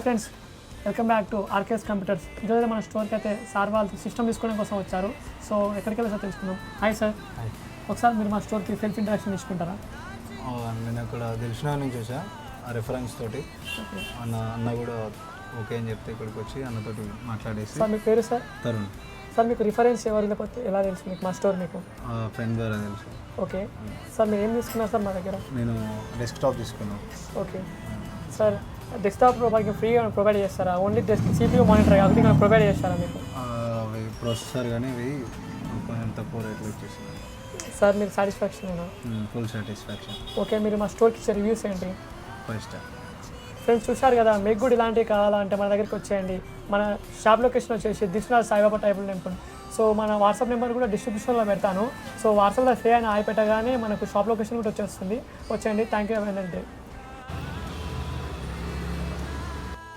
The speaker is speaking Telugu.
Friends welcome back to RKS computers. ఈరోజు మన స్టోర్కి అయితే సార్ వాళ్ళు సిస్టమ్ తీసుకోవడం కోసం వచ్చారు. సో ఎక్కడికి వెళ్ళి సార్ తెలుసుకుందాం. హాయ్ సార్, ఒకసారి మీరు మా స్టోర్కి సెల్ఫ్ ఇంట్రడక్షన్ తీసుకుంటారా? నేను అక్కడ తెలిసిన నుంచి వచ్చా రెఫరెన్స్ తోటి అన్న కూడా ఓకే అని చెప్తే ఇక్కడికి వచ్చి అన్నతోటి మాట్లాడేసి. సార్ మీ పేరు సార్? తరుణ్. సార్ మీకు రిఫరెన్స్ ఎవరు లేకపోతే ఎలా తెలుసు మీకు మా స్టోర్? మీకు ఫ్రెండ్ ద్వారా తెలుసు. ఓకే సార్, మీరు ఏం తీసుకున్నారు సార్ మా దగ్గర? నేను డెస్క్టాప్ తీసుకున్నాను. ఓకే సార్, డెస్క్టాప్ మనకి ఫ్రీగా ప్రొవైడ్ చేస్తారా? ఓన్లీ CPU మానిటర్ కాబట్టి మనం ప్రొవైడ్ చేస్తారా మీకు? అవి ప్రాసెసర్ కానీ ఇవి కొంచెం తక్కువ రేట్లో వచ్చేసి. సార్ మీరు సాటిస్ఫాక్షన్ అయినా? Full satisfaction. ఓకే, మీరు మా స్టోర్కి ఇచ్చే రివ్యూస్ ఏంటి? 5 స్టార్. ఫ్రెండ్స్ చూశారు కదా, మీకు కూడా ఇలాంటివి కావాలంటే మన దగ్గరికి వచ్చేయండి. మన షాప్ లొకేషన్ వచ్చేసి దిశనాథ్ సాయిబాబా టైబుల్ టెంపుల్. సో మన వాట్సాప్ నెంబర్ కూడా డిస్క్రిప్షన్లో పెడతాను. సో వాట్సాప్లో షేర్ అని పెట్టగానే మనకు షాప్ లొకేషన్ కూడా వచ్చేస్తుంది. వచ్చేయండి. Thank you.